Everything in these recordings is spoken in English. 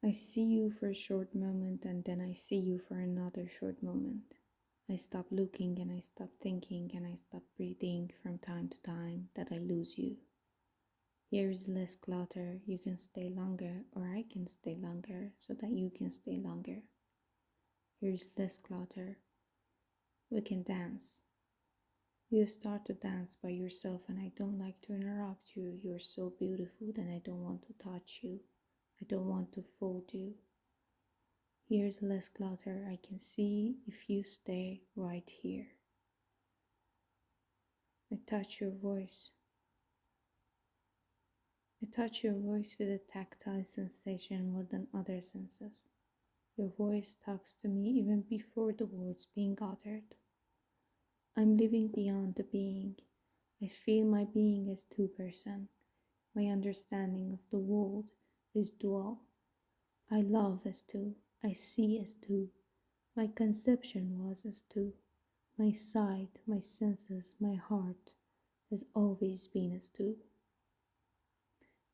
I see you for a short moment and then I see you for another short moment. I stop looking and I stop thinking and I stop breathing from time to time that I lose you. Here is less clutter, you can stay longer or I can stay longer so that you can stay longer. Here is less clutter, we can dance. You start to dance by yourself and I don't like to interrupt you. You're so beautiful that I don't want to touch you. I don't want to fold you. Here's less clutter. I can see if you stay right here. I touch your voice. I touch your voice with a tactile sensation more than other senses. Your voice talks to me even before the words being uttered. I'm living beyond the being. I feel my being as two-person. My understanding of the world is dual. I love as two. I see as two. My conception was as two. My sight, my senses, my heart has always been as two.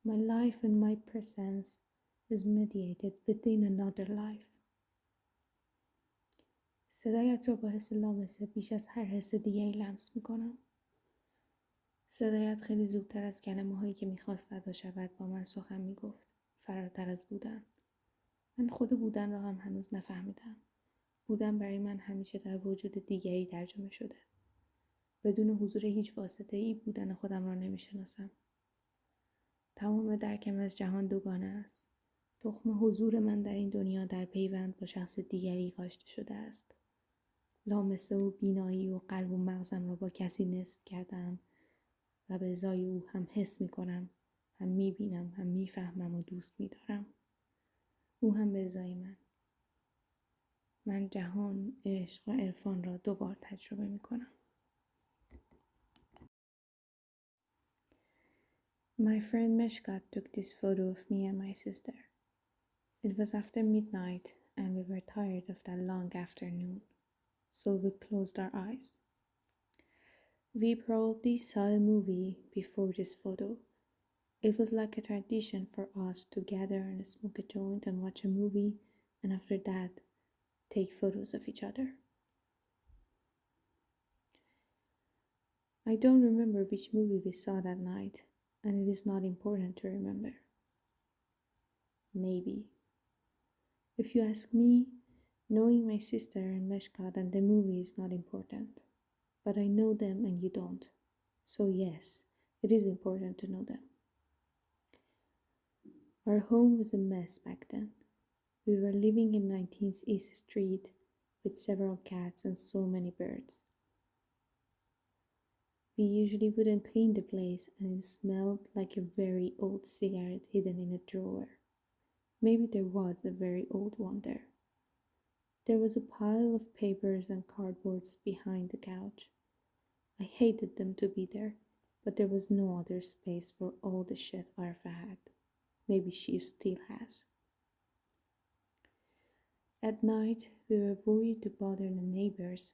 My life and my presence is mediated within another life. صدایت را با حس لامسه بیش از هر حس دیگری لمس میکنم. صدایت خیلی زودتر از کلمه هایی که میخواست ادا شود با من سخن میگفت. فراتر از بودن. من خود بودن را هم هنوز نفهمیدم. بودن برای من همیشه در وجود دیگری ترجمه شده. بدون حضور هیچ واسطه ای بودن خودم را نمیشناسم. تمام درکم از جهان دوگانه است. تخم حضور من در این دنیا در پیوند با شخص دیگری کاشته شده است. لامسه و بینایی و قلب و مغزم را با کسی نصب کردم و به ازای او هم حس می کنم، هم می بینم، هم می فهمم و دوست می دارم. او هم به ازای من. من جهان، عشق و عرفان را دوبار تجربه می کنم. My friend Meshkat took this photo of me and my sister. It was after midnight and we were tired of that long afternoon, so we closed our eyes. We probably saw a movie before this photo. It was like a tradition for us to gather and smoke a joint and watch a movie, and after that, take photos of each other. I don't remember which movie we saw that night, and it is not important to remember. Maybe. If you ask me, knowing my sister and Meshkat and the movie is not important. But I know them and you don't. So yes, it is important to know them. Our home was a mess back then. We were living in 19th East Street with several cats and so many birds. We usually wouldn't clean the place and it smelled like a very old cigarette hidden in a drawer. Maybe there was a very old one there. There was a pile of papers and cardboards behind the couch. I hated them to be there, but there was no other space for all the shit Arfa had. Maybe she still has. At night, we were worried to bother the neighbors,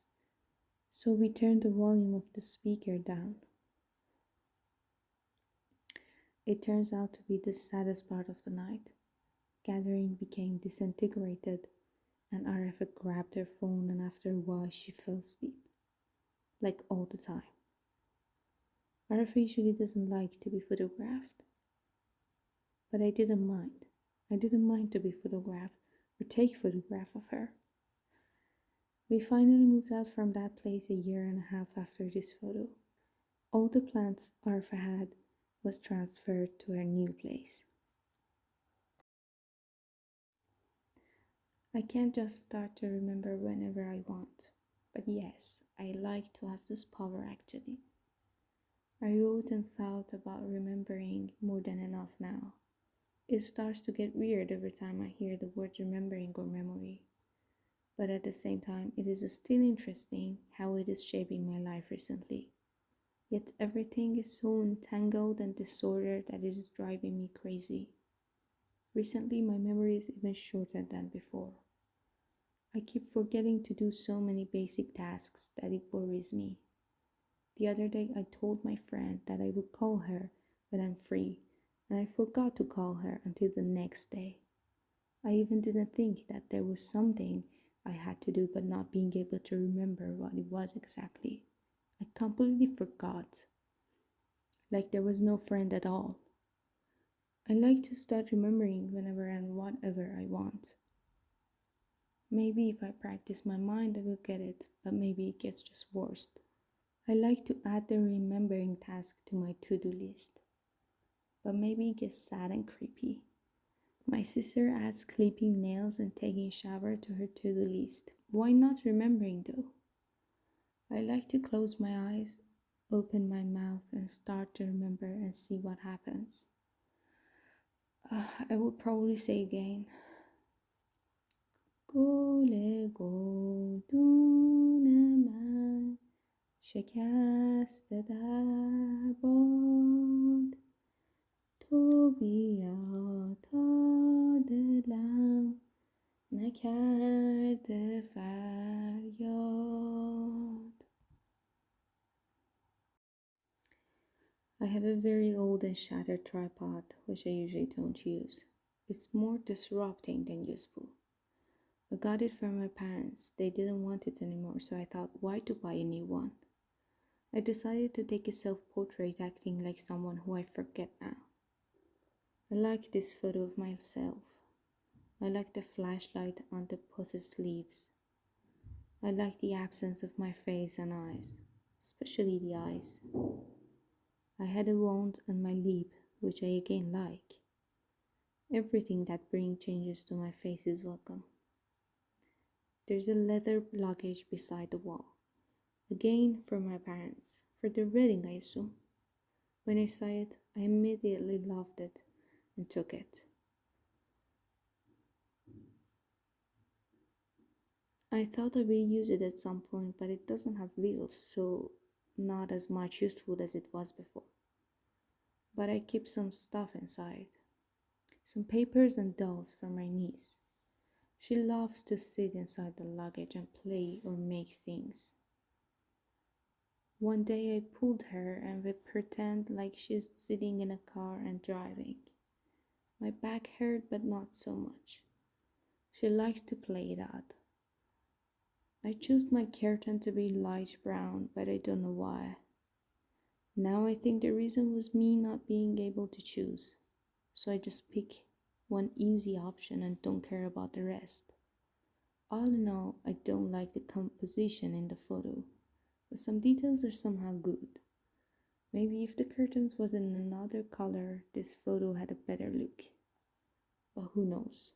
so we turned the volume of the speaker down. It turns out to be the saddest part of the night. Gathering became disintegrated, and Arfa grabbed her phone, and after a while she fell asleep. Like all the time. Arfa usually doesn't like to be photographed. But I didn't mind. I didn't mind to be photographed or take photograph of her. We finally moved out from that place a year and a half after this photo. All the plants Arfa had was transferred to her new place. I can't just start to remember whenever I want. But yes, I like to have this power actually. I wrote and thought about remembering more than enough now. It starts to get weird every time I hear the words remembering or memory. But at the same time, it is still interesting how it is shaping my life recently. Yet everything is so entangled and disordered that it is driving me crazy. Recently, my memory is even shorter than before. I keep forgetting to do so many basic tasks that it worries me. The other day, I told my friend that I would call her when I'm free, and I forgot to call her until the next day. I even didn't think that there was something I had to do, but not being able to remember what it was exactly. I completely forgot, like there was no friend at all. I like to start remembering whenever and whatever I want. Maybe if I practice my mind, I will get it, but maybe it gets just worse. I like to add the remembering task to my to do list, but maybe it gets sad and creepy. My sister adds clipping nails and taking a shower to her to do list. Why not remembering though? I like to close my eyes, open my mouth, and start to remember and see what happens. I would probably say again. گل گلدون من شکسته در باد تو بیا تا دلم نکرده فریاد. I have a very old and shattered tripod, which I usually don't use. It's more disrupting than useful. I got it from my parents. They didn't want it anymore, so I thought, why to buy a new one? I decided to take a self-portrait acting like someone who I forget now. I like this photo of myself. I like the flashlight on the puzzle's leaves. I like the absence of my face and eyes, especially the eyes. I had a wound on my lip, which I again like. Everything that brings changes to my face is welcome. There's a leather luggage beside the wall. Again from my parents, for their wedding, I assume. When I saw it, I immediately loved it and took it. I thought I will use it at some point, but it doesn't have wheels, so not as much useful as it was before. But I keep some stuff inside. Some papers and dolls for my niece. She loves to sit inside the luggage and play or make things. One day I pulled her and would pretend like she's sitting in a car and driving. My back hurt, but not so much. She likes to play it out. I chose my curtain to be light brown, but I don't know why. Now I think the reason was me not being able to choose. So I just pick one easy option and don't care about the rest. All in all, I don't like the composition in the photo, but some details are somehow good. Maybe if the curtains was in another color, this photo had a better look. But who knows?